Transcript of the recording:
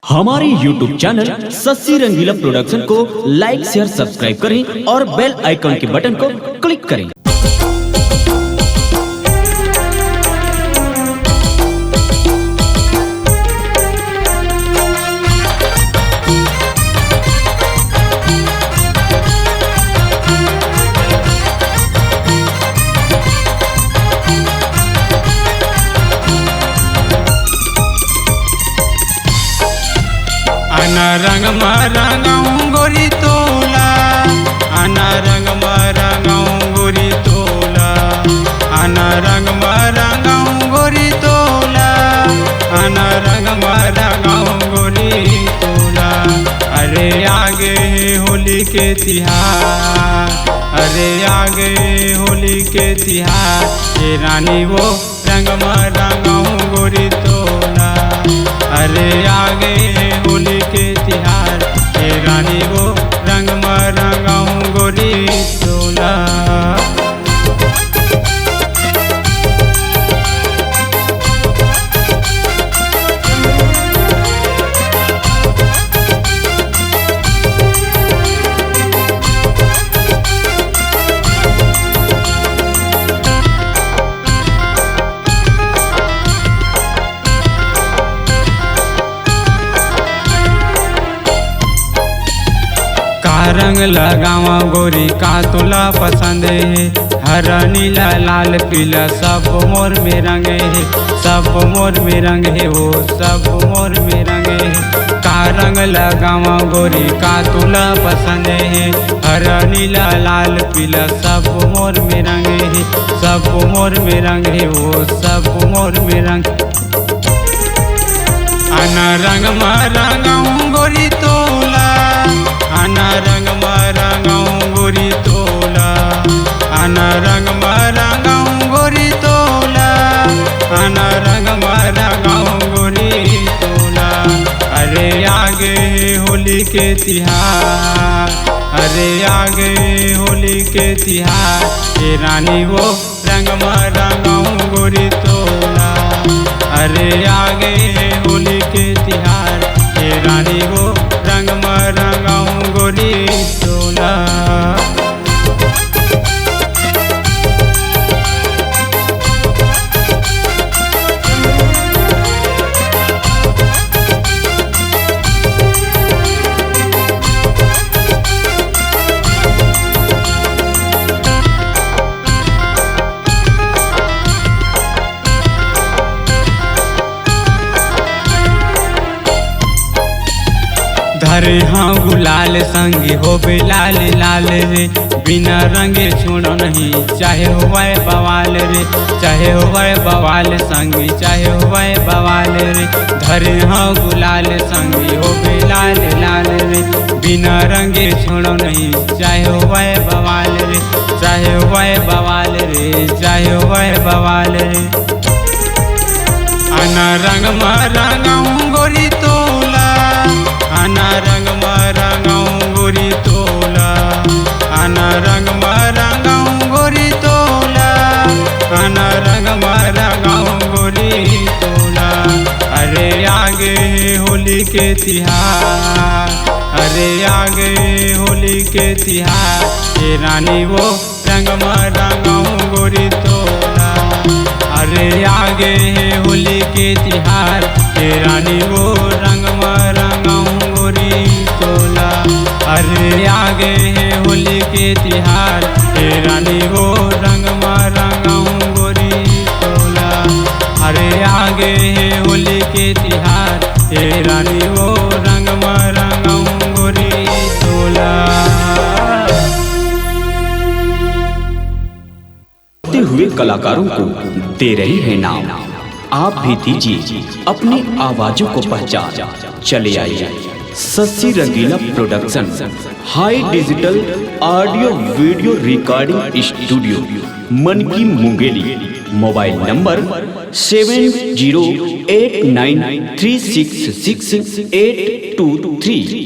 हमारे YouTube channel Shashi Rangeela production को लाइक share subscribe करें और बेल आइकन के बटन को क्लिक करें। आना रंग मरंगाऊं गोरी तोला, आना रंग मरंगाऊं गोरी तोला, आना रंग मरंगाऊं गोरी तोला, आना रंग मरंगाऊं गोरी तोला। अरे आगे होली के तिहार, अरे आगे होली के तिहार, ये रानी वो रंग मरंगाऊं गोरी तोला। अरे आगे होली के तिहार, हे रानी वो रंग मरंगाऊं गोरी तोला। रंग लगावा गोरी का तोला पसंद है, हरा नीला लाल पीला सब मोर में रंग है, सब मोर में रंग है, वो सब मोर में रंग है। का रंग लगावा गोरी का तोला पसंद है, हरा नीला लाल पीला सब मोर में रंग है, सब मोर में रंग है, वो सब मोर में रंग। आना रंग मरंगाऊं गोरी तोला, आना रंग मरंगाऊं गोरी तोला, आना रंग मरंगाऊं गोरी तोला, आना रंग मरंगाऊं गोरी तोला। अरे आगे होली के तिहार, अरे आगे होली के तिहार, ये रानी वो रंग मरंगाऊं गोरी तोला। अरे आगे होली के तिहार, ये रानी वो रंग मरंगाऊं गोरी तोला। धरे हाँ गुलाल संगी हो लाल लाल रे, बिना रंगे छोड़ो नहीं चाहे हुए बवाल रे, चाहे हुए बवाल संगी चाहे हुए बवाल रे। धरे हाँ गुलाल संगी हो लाल लाल रे, बिना रंगे छोड़ो नहीं चाहे हुए बवाल रे, चाहे हुए बवाल रे, चाहे हुए बवाल रे। आना रंग मरंगाऊं गोरी तोला, आना रंग मरंगाऊं गोरी तोला, आना रंग मरंगाऊं गोरी तोला, आना रंग मरंगाऊं गोरी तोला। अरे आगे होली के तिहार, अरे आगे होली के तिहार, ये रानी वो रंग मरंगाऊं गोरी तोला। अरे आगे होली के तिहार, ये रानी वो रंग मरंगाऊं गोरी तोला। अरे आगे होली के तिहार, ये रानी वो रंग मरंगाऊं गोरी तोला। अरे आगे होली के तिहार, ये रानी वो रंग मरंगाऊं गोरी तोला। हुए कलाकारों को दे रही है नाम, आप भी दीजिए अपनी आवाजों को पहचान। चले आइए Sassi Rangeela production high digital audio video recording studio Manki Mungeli. Mobile number 708936668823।